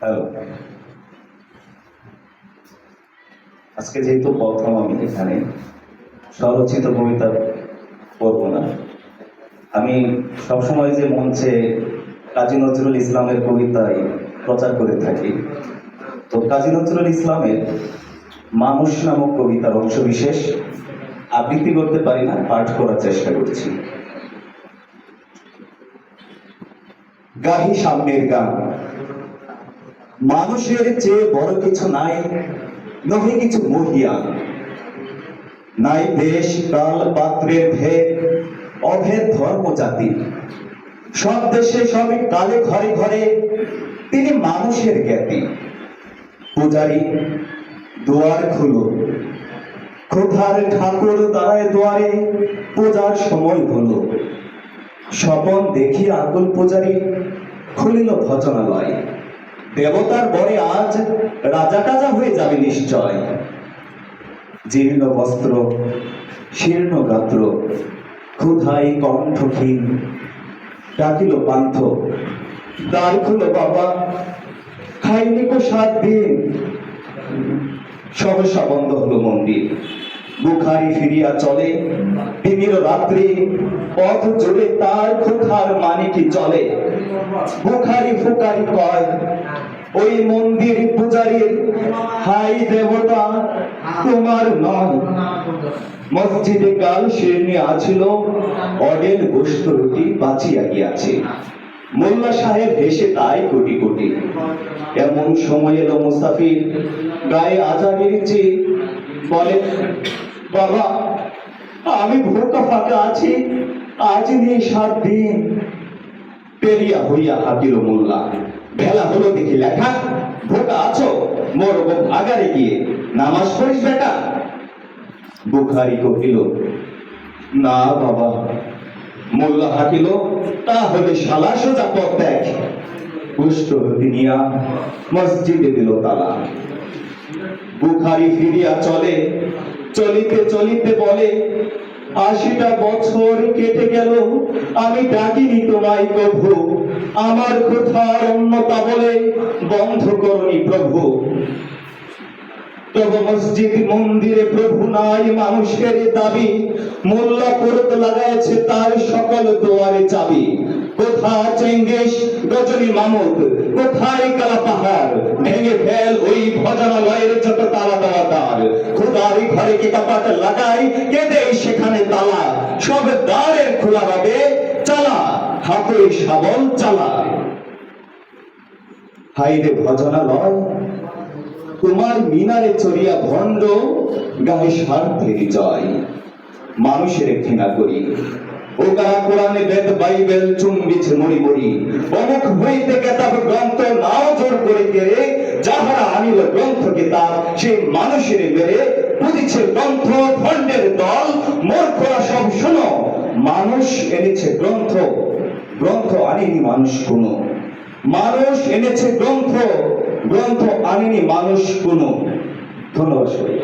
Hello, আজকে যেহেতু প্রথম আমি এখানে স্বরচিত কবিতা পড়ব না। আমি সবসময় যে মঞ্চে কাজী নজরুল ইসলামের কবিতায় প্রচার করে থাকি, তো কাজী নজরুল ইসলামের মানুষ নামক কবিতার অংশ বিশেষ আবৃত্তি করতে পারি না, পাঠ করার চেষ্টা করছি। গাহি সামনের গান। মানুষের চেয়ে বড় কিছু নাই, নহে কিছু মহিয়ান। নাই দেশ কাল পাত্রের ভেদ, অভেদ ধর্ম জাতি। সব দেশে সব কালে ঘরে ঘরে তিনি মানুষের জ্ঞাতি। পূজারি দুয়ার খুলো, ক্ষুধার ঠাকুর দাঁড়ায় দুয়ারে, পূজার সময় হলো। স্বপন দেখি আকুল পূজারি, খুলিল ভজনালয়। দেবতার বরে আজ রাজা কাজা হয়ে যাবে নিশ্চয়। জীর্ণ বস্ত্র, শীর্ণ গাত্র, ক্ষুধায় কণ্ঠহীন, ডাকিল পান্থ, দ্বার খুলো বাবা, খাইনি কো 7 দিন। সহসা বন্ধ হলো মন্দির। বুখারি ফিরিয়া চলে, তিমির রাত্রি, পথ জুড়ে তার ক্ষুধার মানে কি চলে। বুখারি ফুকারি কয়, ওই মন্দির পূজারীর, হাই দেবতা তোমার নয়। মসজিদে কাল শিরনি আছিল, অডেল গোশত রুটি বাঁচিয়া গিয়াছে। মোল্লা সাহেব হেসে তাই কোটি কোটি। এমন সময় এলো মুসাফির, গায়ে আজানের চেয়ে বলে, বাবা আমি ভোকা ফাঁকা আছি, আজ নেই 7 দিন। পেরিয়া হইয়া হাকিল মোল্লা, ভেলা হলো দেখি লেখা, ভোকা আছো মরব ভাগারে গিয়ে, নামাজ পড়িস বেটা। বুখারি কহিল, না বাবা। মোল্লা হাকিল, তাহলে শালা সোজা পথ দেখ। পুষ্ট নিয়া মসজিদে দিল তালা। বুখারি ফিরিয়া চলে, চলিতে চলিতে বলে, 80টা বছর কেটে গেল, আমি ডাকিনি তোমায় প্রভু। আমার ক্ষুধার অন্যতা বলে বন্ধ করনি প্রভু। তবে মসজিদ মন্দিরে প্রভু নাই, মানুষের দাবি। মোল্লা করতে লাগাইছে তার সকল দোয়ারে চাবি। কোথা চেঙ্গিস গজনী মামুদ, কোথায় কালা পাহাড়, ভেঙে ফেল ওই ভজনালয়ের যত তালা দেওয়া দ্বার। খোদারি ঘরে কি কাপাট লাগাই, কেঁদে সেখানে তালা। সব দ্বারের খোলা রবে, চালা হাতে শাবল চালা। হাইরে ভজনালয়, তোমার মিনারে চড়িয়া ভণ্ড, গায়ে স্বার্থের জয়। মানুষের ঘৃণা করি, ও কারা কোরআনে বেদ বাইবেল চুম্বিছে মরি মরি। অমুক হইতে কেতাব গ্রন্থ নাও জোর করে কেড়ে, যাহারা আনিল গ্রন্থ কিতাব সে মানুষের মেরে। বুঝিছে গ্রন্থ ভণ্ডের দল, মূর্খরা সব শোনো। মানুষ এনেছে গ্রন্থ, গ্রন্থ আনেনি মানুষ কোনো। মানুষ এনেছে গ্রন্থ, গ্রন্থ আনেনি মানুষ কোনো। ধন্যবাদ সবাই।